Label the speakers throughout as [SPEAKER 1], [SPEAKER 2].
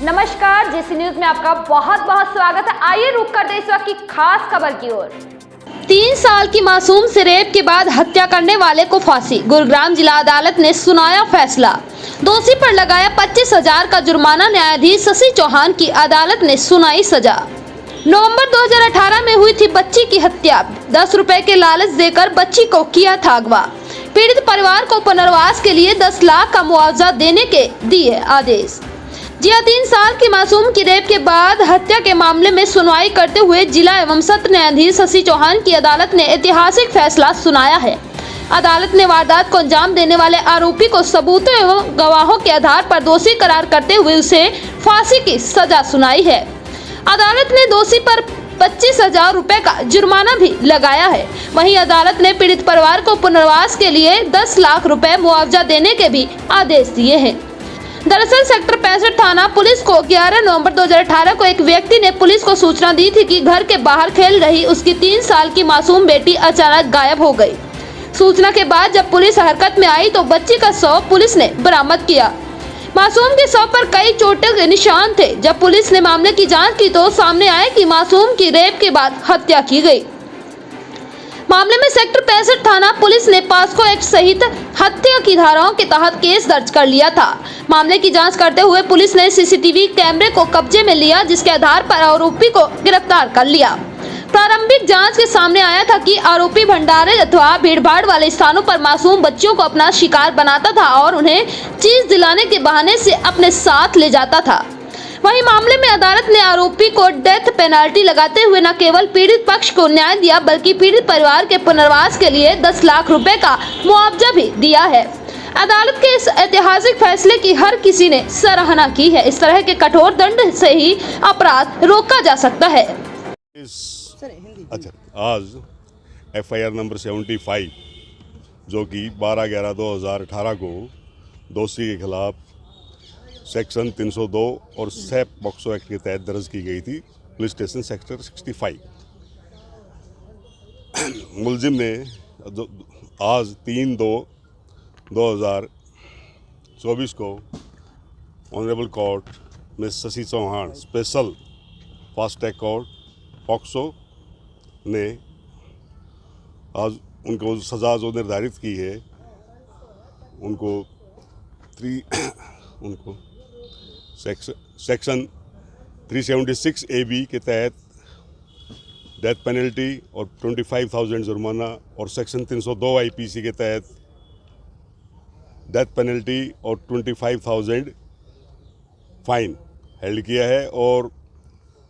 [SPEAKER 1] नमस्कार, जेसी न्यूज में आपका बहुत बहुत स्वागत है। आइए रुक करते इस वक्त की खास खबर की ओर। 3 साल की मासूम से रेप के बाद हत्या करने वाले को फांसी। गुरुग्राम जिला अदालत ने सुनाया फैसला। दोषी पर लगाया 25,000 का जुर्माना। न्यायाधीश शशि चौहान की अदालत ने सुनाई सजा। नवंबर 2018 में हुई थी बच्ची की हत्या। 10 रुपए के लालच देकर बच्ची को किया था अगवा। पीड़ित परिवार को पुनर्वास के लिए 10 लाख का मुआवजा देने के दिए आदेश। जी हां, 3 साल की मासूम की रेप के बाद हत्या के मामले में सुनवाई करते हुए जिला एवं सत्र न्यायाधीश शशि चौहान की अदालत ने ऐतिहासिक फैसला सुनाया है। अदालत ने वारदात को अंजाम देने वाले आरोपी को सबूतों एवं गवाहों के आधार पर दोषी करार करते हुए उसे फांसी की सजा सुनाई है। अदालत ने दोषी पर 25,000 रुपए का जुर्माना भी लगाया है। वहीं अदालत ने पीड़ित परिवार को पुनर्वास के लिए 10 लाख रुपए मुआवजा देने के भी आदेश दिए हैं। दरअसल सेक्टर 65 थाना पुलिस को 11 नवंबर 2018 को एक व्यक्ति ने पुलिस को सूचना दी थी कि घर के बाहर खेल रही उसकी 3 साल की मासूम बेटी अचानक गायब हो गई। सूचना के बाद जब पुलिस हरकत में आई तो बच्ची का शव पुलिस ने बरामद किया। मासूम के शव पर कई चोटों के निशान थे। जब पुलिस ने मामले की जांच की तो सामने आया कि मासूम की रेप के बाद हत्या की गई। मामले में सेक्टर 65 थाना पुलिस ने पॉस्को एक्ट सहित हत्या की धाराओं के तहत केस दर्ज कर लिया था। मामले की जांच करते हुए पुलिस ने सीसीटीवी कैमरे को कब्जे में लिया, जिसके आधार पर आरोपी को गिरफ्तार कर लिया। प्रारंभिक जांच के सामने आया था कि आरोपी भंडारे अथवा भीड़भाड़ वाले स्थानों पर मासूम बच्चियों को अपना शिकार बनाता था और उन्हें चीज दिलाने के बहाने से अपने साथ ले जाता था। वहीं मामले में अदालत ने आरोपी को डेथ पेनल्टी लगाते हुए न केवल पीड़ित पक्ष को न्याय दिया बल्कि पीड़ित परिवार के पुनर्वास के लिए 10 लाख रुपए का मुआवजा भी दिया है। अदालत के इस ऐतिहासिक फैसले की हर किसी ने सराहना की है। इस तरह के कठोर दंड से ही अपराध रोका जा सकता है।
[SPEAKER 2] अच्छा, आज FIR नंबर 75 जो कि 12/11/2018 को दोषी के खिलाफ सेक्शन 302 और सैप पॉक्सो एक्ट के तहत दर्ज की गई थी पुलिस स्टेशन सेक्टर 65। मुलजिम ने आज 3/2/2024 को ऑनरेबल कोर्ट में Shashi Chauhan special fast track court POCSO ने आज उनको सज़ा जो निर्धारित की है उनको सेक्शन 376 AB के तहत डेथ पेनल्टी और 25,000 जुर्माना और सेक्शन 302 IPC के तहत डेथ पेनल्टी और 25,000 फाइन हेल्ड किया है और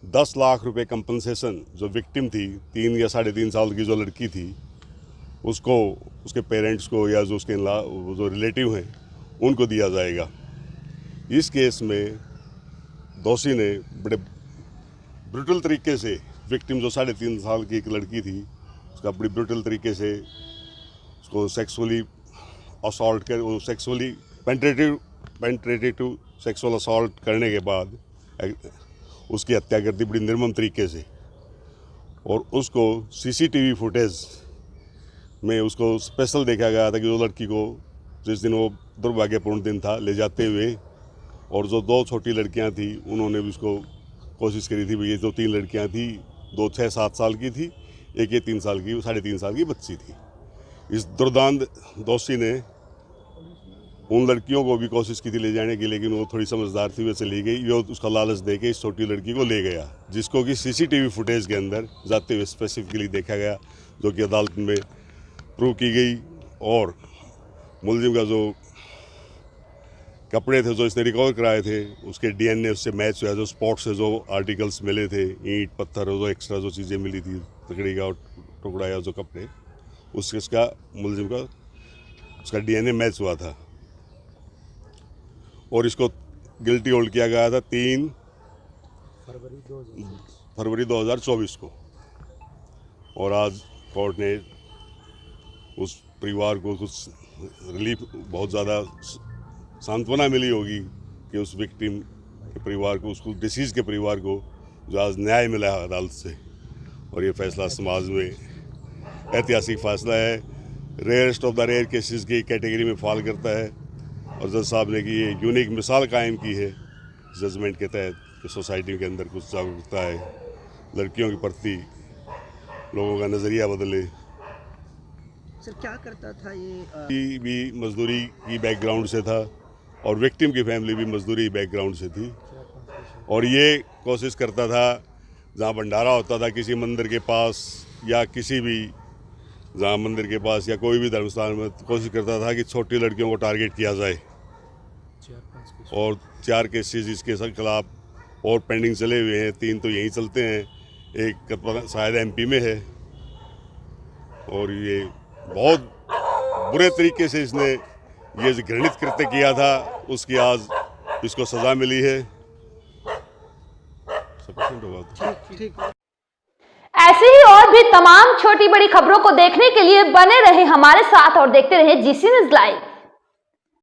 [SPEAKER 2] 10 लाख रुपए कंपनसेशन जो विक्टिम थी 3 या 3.5 साल की जो लड़की थी उसको उसके पेरेंट्स को या जो उसके जो रिलेटिव हैं उनको दिया जाएगा। इस केस में दोषी ने बड़े ब्रूटल तरीके से विक्टिम जो 3.5 साल की एक लड़की थी उसका बड़ी ब्रूटल तरीके से उसको सेक्सुअली असॉल्ट कर वो सेक्सुअली पेंट्रेटिव सेक्सुअल असॉल्ट करने के बाद उसकी हत्या कर दी बड़ी निर्मम तरीके से और उसको CCTV फुटेज में उसको स्पेशल देखा गया था कि वो लड़की को जिस दिन वो दुर्भाग्यपूर्ण दिन था ले जाते हुए और जो 2 छोटी लड़कियां थी उन्होंने भी उसको कोशिश करी थी। ये जो 3 लड़कियां थी 2 6-7 साल की थी, एक ये 3 साल की 3.5 साल की बच्ची थी। इस दुर्दांत दोषी ने उन लड़कियों को भी कोशिश की थी ले जाने की, लेकिन वो थोड़ी समझदार थी वैसे ले गई। वो उसका लालच दे के इस छोटी लड़की को ले गया, जिसको कि CCTV फुटेज के अंदर जाते हुए स्पेसिफिकली देखा गया, जो कि अदालत में प्रूव की गई। और मुलजिम का जो कपड़े थे जो इसने रिकवर कराए थे उसके DNA उससे मैच हुआ। जो स्पॉट से जो आर्टिकल्स मिले थे, ईंट पत्थर जो एक्स्ट्रा जो चीज़ें मिली थी, लकड़ी का टुकड़ा या जो कपड़े, उससे इसका मुलजिम का उसका DNA मैच हुआ था और इसको गिल्टी होल्ड किया गया था 3 फरवरी 2024 को। और आज कोर्ट ने उस परिवार को कुछ रिलीफ, बहुत ज़्यादा सांत्वना मिली होगी कि उस विक्टिम के परिवार को, उसको डिसीज के परिवार को जो आज न्याय मिला है अदालत से। और ये फैसला समाज में ऐतिहासिक फैसला है, rarest of the rare cases की कैटेगरी में फॉल करता है। और जज साहब ने कि ये यूनिक मिसाल कायम की है जजमेंट के तहत कि सोसाइटी के अंदर कुछ जागरूकता है, लड़कियों के प्रति लोगों का नज़रिया बदले।
[SPEAKER 3] सर क्या करता था ये?
[SPEAKER 2] भी मजदूरी की बैकग्राउंड से था और विक्टिम की फैमिली भी मजदूरी बैकग्राउंड से थी, और ये कोशिश करता था जहाँ भंडारा होता था किसी मंदिर के पास या किसी भी जहाँ मंदिर के पास या कोई भी धर्मस्थान में, कोशिश करता था कि छोटी लड़कियों को टारगेट किया जाए। और 4 केसेस इसके खिलाफ और पेंडिंग चले हुए हैं, 3 तो यहीं चलते हैं, एक शायद MP में है। और ये बहुत बुरे तरीके से इसने ये जो घृणित कृत्य किया था उसकी आज इसको सज़ा मिली है। सफिशिएंट होगा तो
[SPEAKER 3] ठीक।
[SPEAKER 1] ऐसे ही और भी तमाम छोटी बड़ी खबरों को देखने के लिए बने रहे हमारे साथ और देखते रहे GC न्यूज़ लाइव।